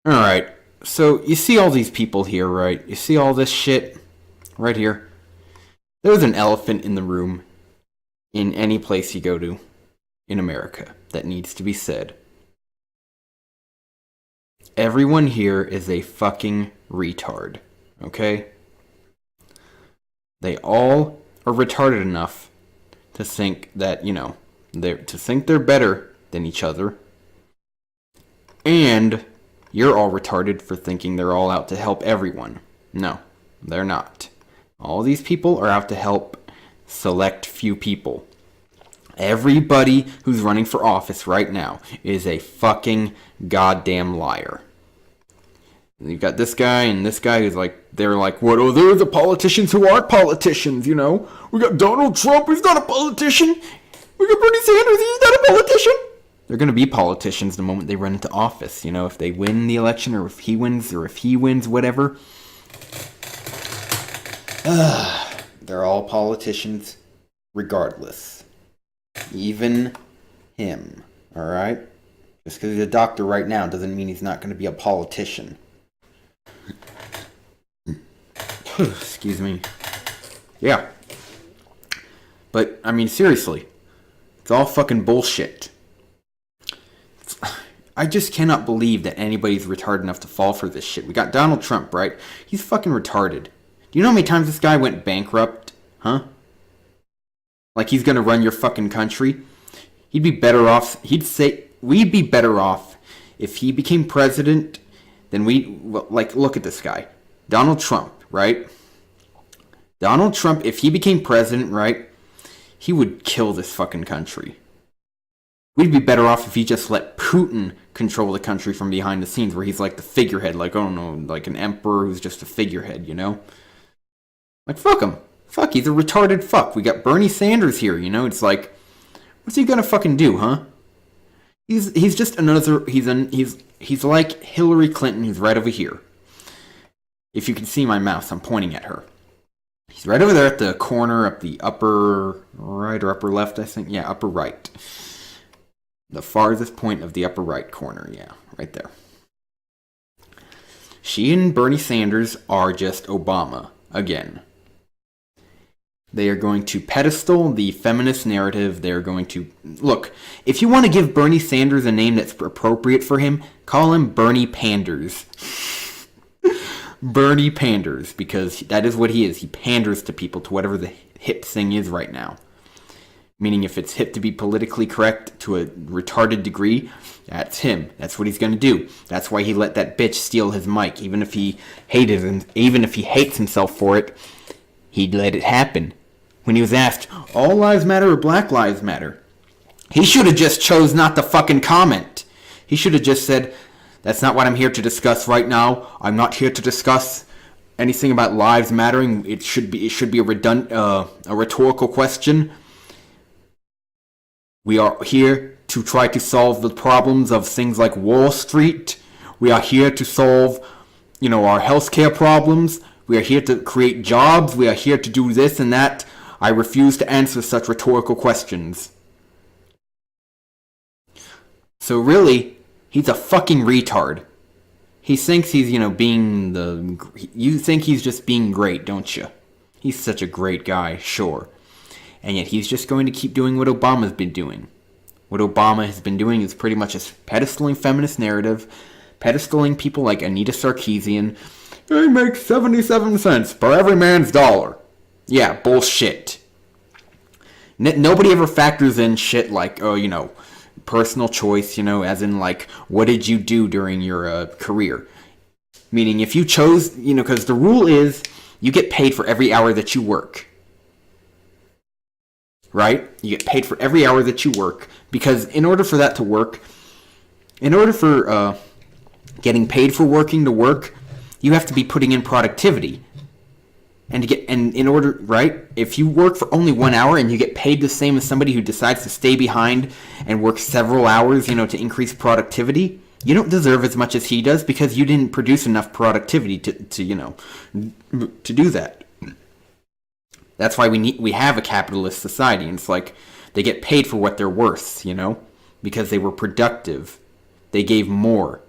Alright, so you see all these people here, right? You see all this shit right here? There's an elephant in the room in any place you go to in America that needs to be said. Everyone here is a fucking retard, okay? They all are retarded enough to think that, they're better than each other. And you're all retarded for thinking they're all out to help everyone. No, they're not. All these people are out to help select few people. Everybody who's running for office right now is a fucking goddamn liar. You've got this guy and this guy who's like, they're like, what? Oh, they're the politicians who aren't politicians, We got Donald Trump, he's not a politician. We got Bernie Sanders, he's not a politician. They're going to be politicians the moment they run into office, if they win the election or if he wins, whatever. They're all politicians regardless. Even him, alright? Just because he's a doctor right now doesn't mean he's not going to be a politician. Excuse me. Yeah. But, seriously. It's all fucking bullshit. I just cannot believe that anybody's retarded enough to fall for this shit. We got Donald Trump, right? He's fucking retarded. Do you know how many times this guy went bankrupt? Huh? Like he's gonna run your fucking country? He'd be better off, we'd be better off if he became president than look at this guy. Donald Trump, right? Donald Trump, if he became president, right? He would kill this fucking country. We'd be better off if he just let Putin control the country from behind the scenes, where he's like the figurehead, like, I don't know, like an emperor who's just a figurehead, Like, fuck him. Fuck, he's a retarded fuck. We got Bernie Sanders here, It's like, what's he gonna fucking do, huh? He's just another, he's like Hillary Clinton, who's right over here. If you can see my mouse, I'm pointing at her. He's right over there at the corner, up the upper right or upper left, I think. Yeah, upper right. The farthest point of the upper right corner, yeah, right there. She and Bernie Sanders are just Obama, again. They are going to pedestal the feminist narrative. They're going to... Look, if you want to give Bernie Sanders a name that's appropriate for him, call him Bernie Panders. Bernie Panders, because that is what he is. He panders to people, to whatever the hip thing is right now. Meaning if it's hip to be politically correct to a retarded degree, that's him. That's what he's going to do. That's why he let that bitch steal his mic. Even if he hates himself for it, he'd let it happen. When he was asked, all lives matter or black lives matter? He should have just chose not to fucking comment. He should have just said, that's not what I'm here to discuss right now. I'm not here to discuss anything about lives mattering. It should be a rhetorical question. We are here to try to solve the problems of things like Wall Street. We are here to solve, our healthcare problems. We are here to create jobs. We are here to do this and that. I refuse to answer such rhetorical questions. So really, he's a fucking retard. He thinks he's, being you think he's just being great, don't you? He's such a great guy, sure. And yet he's just going to keep doing what Obama's been doing. What Obama has been doing is pretty much just pedestaling feminist narrative, pedestaling people like Anita Sarkeesian. They make 77 cents per every man's dollar. Yeah, bullshit. Nobody ever factors in shit like, personal choice, as in like, what did you do during your career? Meaning if you chose, because the rule is you get paid for every hour that you work. Right? You get paid for every hour that you work, because in order for that to work, in order for getting paid for working to work, you have to be putting in productivity. And in order, right? If you work for only 1 hour and you get paid the same as somebody who decides to stay behind and work several hours, to increase productivity, You don't deserve as much as he does because you didn't produce enough productivity to to do that. That's why we have a capitalist society, and it's like they get paid for what they're worth, because they were productive. They gave more.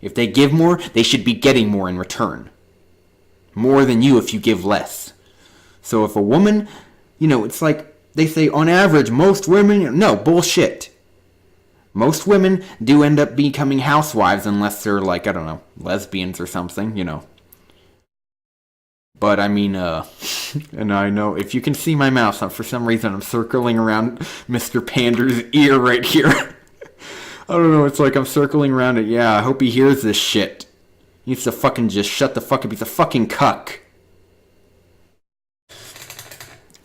If they give more, they should be getting more in return. More than you if you give less. So if a woman, it's like they say on average, most women, no, bullshit. Most women do end up becoming housewives unless they're like, I don't know, lesbians or something, But I mean, and I know, if you can see my mouse, for some reason I'm circling around Mr. Pander's ear right here. I don't know, it's like I'm circling around it. Yeah, I hope he hears this shit. He needs to fucking just shut the fuck up. He's a fucking cuck.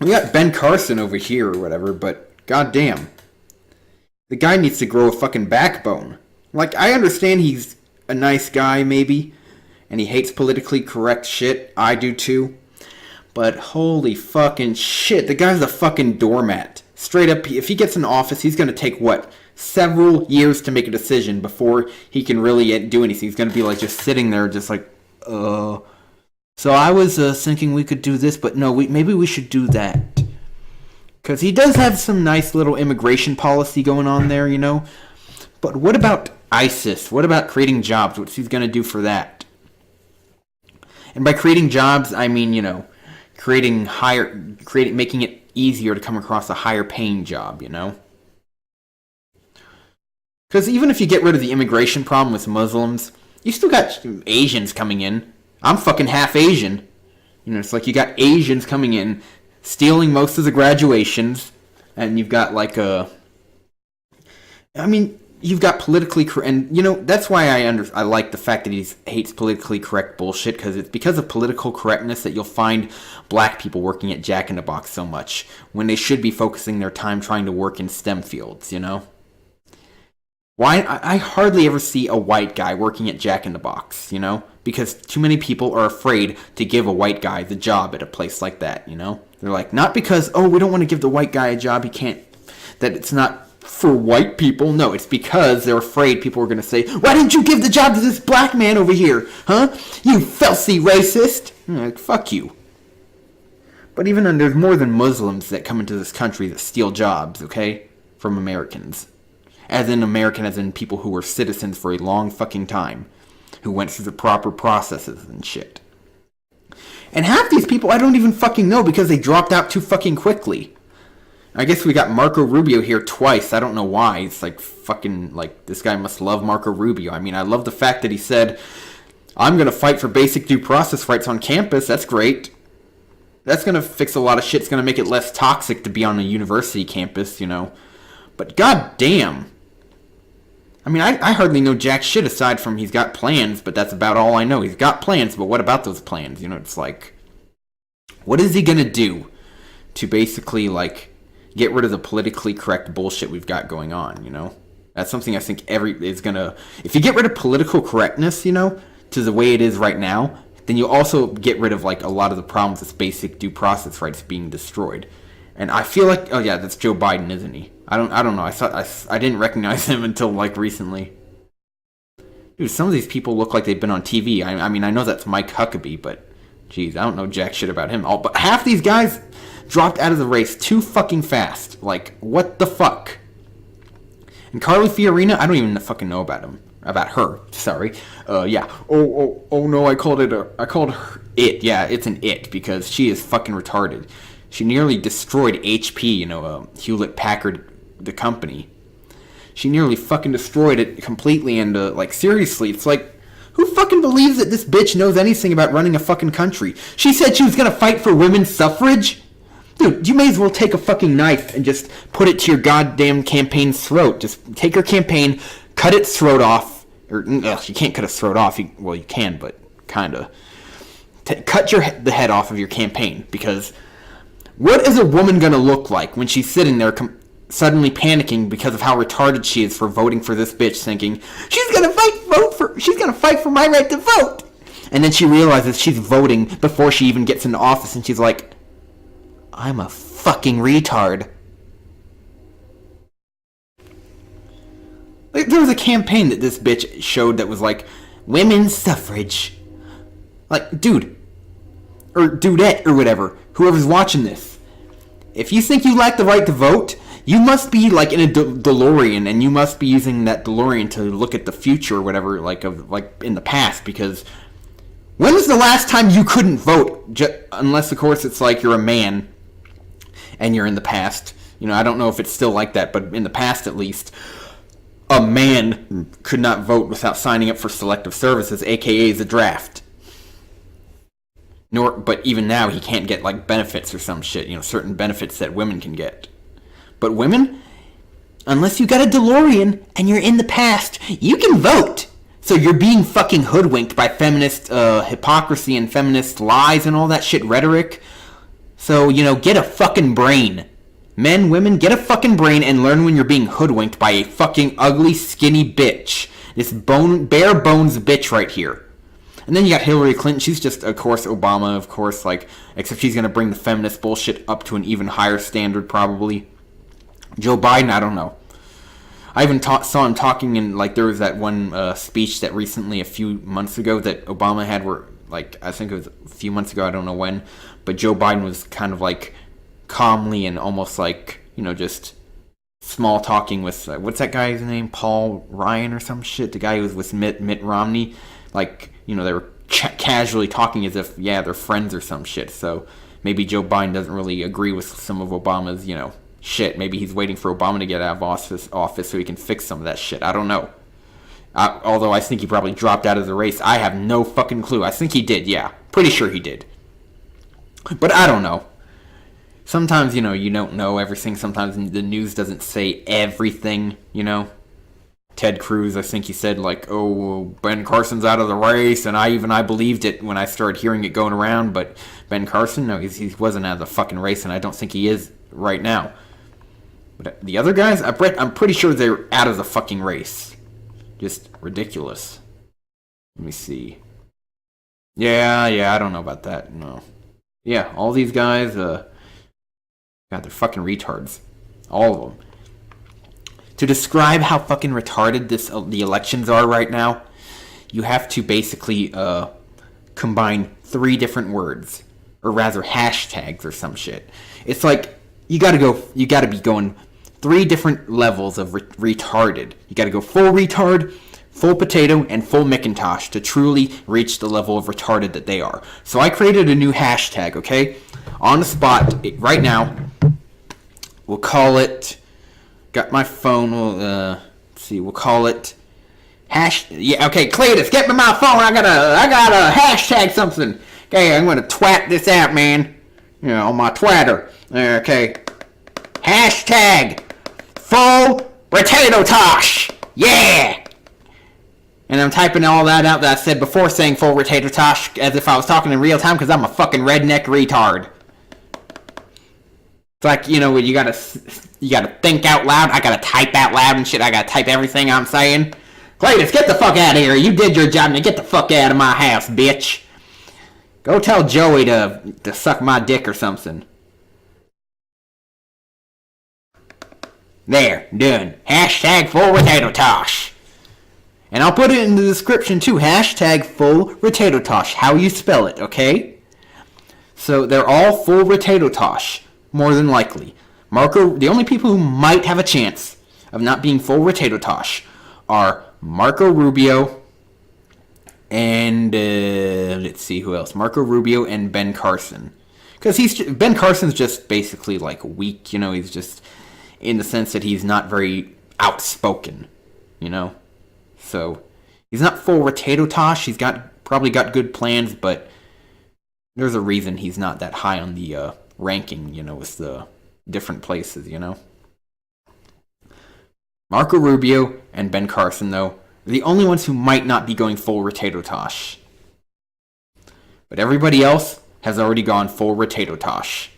We got Ben Carson over here or whatever, but goddamn. The guy needs to grow a fucking backbone. Like, I understand he's a nice guy, maybe, and he hates politically correct shit. I do too. But holy fucking shit, the guy's a fucking doormat. Straight up, if he gets in office, he's gonna take, several years to make a decision before he can really do anything. He's gonna be like just sitting there, just like, So I was thinking we could do this, but no, maybe we should do that. Because he does have some nice little immigration policy going on there, But what about ISIS? What about creating jobs? What's he going to do for that? And by creating jobs, I mean, making it easier to come across a higher paying job, Because even if you get rid of the immigration problem with Muslims, you still got Asians coming in. I'm fucking half Asian. It's like you got Asians coming in, stealing most of the graduations, and you've got you've got politically correct, and that's why I like the fact that he hates politically correct bullshit, because it's because of political correctness that you'll find black people working at Jack in the Box so much, when they should be focusing their time trying to work in STEM fields, Why I hardly ever see a white guy working at Jack in the Box, because too many people are afraid to give a white guy the job at a place like that, They're like, not because, we don't want to give the white guy a job, that it's not for white people. No, it's because they're afraid people are going to say, why didn't you give the job to this black man over here? Huh? You filthy racist. Like, fuck you. But even then, there's more than Muslims that come into this country that steal jobs, okay? From Americans. As in people who were citizens for a long fucking time. Who went through the proper processes and shit. And half these people I don't even fucking know because they dropped out too fucking quickly. I guess we got Marco Rubio here twice. I don't know why. It's like fucking, this guy must love Marco Rubio. I mean, I love the fact that he said, I'm gonna fight for basic due process rights on campus. That's great. That's gonna fix a lot of shit. It's gonna make it less toxic to be on a university campus, But goddamn. I mean, I hardly know jack shit aside from he's got plans, but that's about all I know. He's got plans, but what about those plans? It's like, what is he gonna do to basically, get rid of the politically correct bullshit we've got going on, That's something I think if you get rid of political correctness, to the way it is right now, then you also get rid of, a lot of the problems with basic due process rights being destroyed. And I feel like, oh yeah, that's Joe Biden, isn't he? I don't know. I didn't recognize him until recently. Dude, some of these people look like they've been on TV. I mean, I know that's Mike Huckabee, but geez, I don't know jack shit about him. But half these guys dropped out of the race too fucking fast. What the fuck? And Carly Fiorina, I don't even fucking know about him. About her, sorry. Yeah. Oh no, I called her it. Yeah, it's an it because she is fucking retarded. She nearly destroyed HP, Hewlett Packard, the company. She nearly fucking destroyed it completely, and, seriously, it's like, who fucking believes that this bitch knows anything about running a fucking country? She said she was gonna fight for women's suffrage? Dude, you may as well take a fucking knife and just put it to your goddamn campaign's throat. Just take her campaign, cut its throat off, or, you can't cut its throat off, you can, but kinda. Cut the head off of your campaign, because what is a woman gonna look like when she's sitting there suddenly panicking because of how retarded she is for voting for this bitch, thinking she's gonna fight for my right to vote, and then she realizes she's voting before she even gets into office, and she's like, I'm a fucking retard. Like, there was a campaign that this bitch showed that was like, women's suffrage. Like, dude. Or dudette or whatever. Whoever's watching this. If you think you lack the right to vote, you must be like in a DeLorean, and you must be using that DeLorean to look at the future or whatever, like in the past, because when was the last time you couldn't vote? Unless, of course, it's like you're a man and you're in the past. You know, I don't know if it's still like that, but in the past at least, a man could not vote without signing up for selective services, aka the draft. But even now, he can't get like benefits or some shit, you know, certain benefits that women can get. But women, unless you got a DeLorean and you're in the past, you can vote. So you're being fucking hoodwinked by feminist hypocrisy and feminist lies and all that shit rhetoric. So, you know, get a fucking brain. Men, women, get a fucking brain and learn when you're being hoodwinked by a fucking ugly, skinny bitch. This bare bones bitch right here. And then you got Hillary Clinton. She's just, of course, Obama, of course, like, except she's going to bring the feminist bullshit up to an even higher standard, probably. Joe Biden, I don't know. I even saw him talking in, like, there was that one speech that recently, a few months ago, that Obama had where, like, I think it was a few months ago, I don't know when, but Joe Biden was kind of, like, calmly and almost, like, you know, just small talking with, what's that guy's name? Paul Ryan or some shit? The guy who was with Mitt Romney. Like, you know, they were casually talking as if, yeah, they're friends or some shit, so maybe Joe Biden doesn't really agree with some of Obama's, you know, shit. Maybe he's waiting for Obama to get out of office so he can fix some of that shit. I don't know. Although I think he probably dropped out of the race. I have no fucking clue. I think he did, yeah. Pretty sure he did. But I don't know. Sometimes, you know, you don't know everything. Sometimes the news doesn't say everything, you know. Ted Cruz, I think he said, like, oh, Ben Carson's out of the race, and I believed it when I started hearing it going around, but Ben Carson, no, he wasn't out of the fucking race, and I don't think he is right now. But the other guys, I'm pretty sure they're out of the fucking race. Just ridiculous. Let me see. Yeah, I don't know about that, no. Yeah, all these guys, God, they're fucking retards. All of them. To describe how fucking retarded the elections are right now, you have to basically combine 3 different words, or rather hashtags or some shit. It's like you gotta be going 3 different levels of retarded. You gotta go full retard, full potato, and full Macintosh to truly reach the level of retarded that they are. So I created a new hashtag, okay? On the spot, right now, we'll call it... Got my phone, let's see, we'll call it... Yeah, okay, Cletus, get me my phone, I gotta hashtag something. Okay, I'm gonna twat this out, man. You know, on my twatter. Okay. Hashtag full potato tosh. Yeah! And I'm typing all that out that I said before saying full potato tosh as if I was talking in real time because I'm a fucking redneck retard. It's like, you know, you gotta think out loud. I gotta type out loud and shit. I gotta type everything I'm saying. Cletus, get the fuck out of here. You did your job, now get the fuck out of my house, bitch. Go tell Joey to suck my dick or something. There, done. Hashtag full potato tosh. And I'll put it in the description too. Hashtag full potato tosh. How you spell it, okay? So they're all full potato tosh, more than likely. The only people who might have a chance of not being full potato tosh are Marco Rubio and let's see who else. Marco Rubio and Ben Carson. Because Ben Carson's just basically like weak, you know. He's just in the sense that he's not very outspoken, you know. So he's not full potato tosh. He's probably got good plans, but there's a reason he's not that high on the ranking, you know, with the different places, you know. Marco Rubio and Ben Carson, though, are the only ones who might not be going full potato tosh. But everybody else has already gone full potato tosh.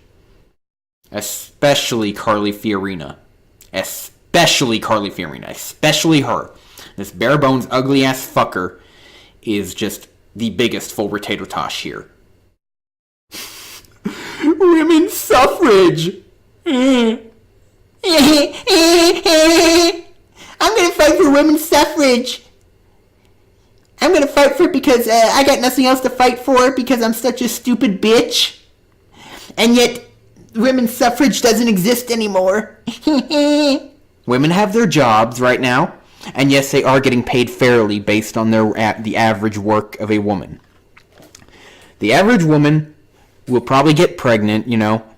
Especially Carly Fiorina. Especially her. This bare bones, ugly ass fucker is just the biggest full potato tosh here. Women's suffrage. I'm gonna fight for women's suffrage. I'm gonna fight for it because I got nothing else to fight for because I'm such a stupid bitch. And yet, women's suffrage doesn't exist anymore. Women have their jobs right now, and yes, they are getting paid fairly based on the average work of a woman. The average woman will probably get pregnant,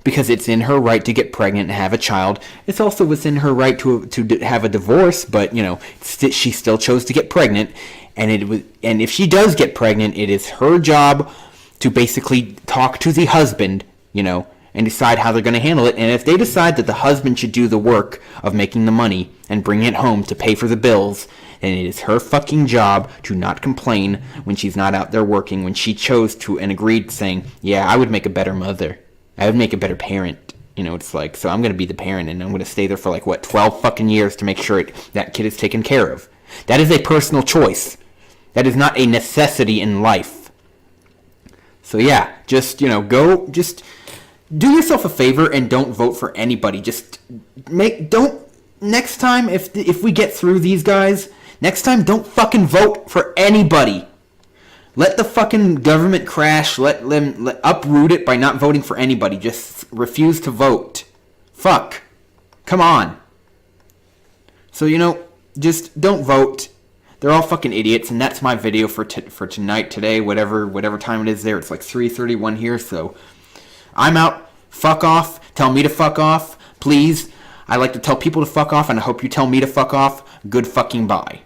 because it's in her right to get pregnant and have a child. It's also within her right to have a divorce, but she still chose to get pregnant, and if she does get pregnant, it is her job to basically talk to the husband, and decide how they're going to handle it. And if they decide that the husband should do the work of making the money and bringing it home to pay for the bills, then it is her fucking job to not complain when she's not out there working, when she chose to and agreed saying, yeah, I would make a better mother. I would make a better parent. It's like, so I'm going to be the parent and I'm going to stay there for 12 fucking years to make sure that kid is taken care of. That is a personal choice. That is not a necessity in life. So yeah, just, do yourself a favor and don't vote for anybody. Next time, if we get through these guys, next time don't fucking vote for anybody. Let the fucking government crash, let them uproot it by not voting for anybody. Just refuse to vote. Fuck. Come on. So, just don't vote. They're all fucking idiots, and that's my video for tonight, today, whatever time it is there. It's 3:31 here, so I'm out. Fuck off. Tell me to fuck off. Please. I like to tell people to fuck off, and I hope you tell me to fuck off. Good fucking bye.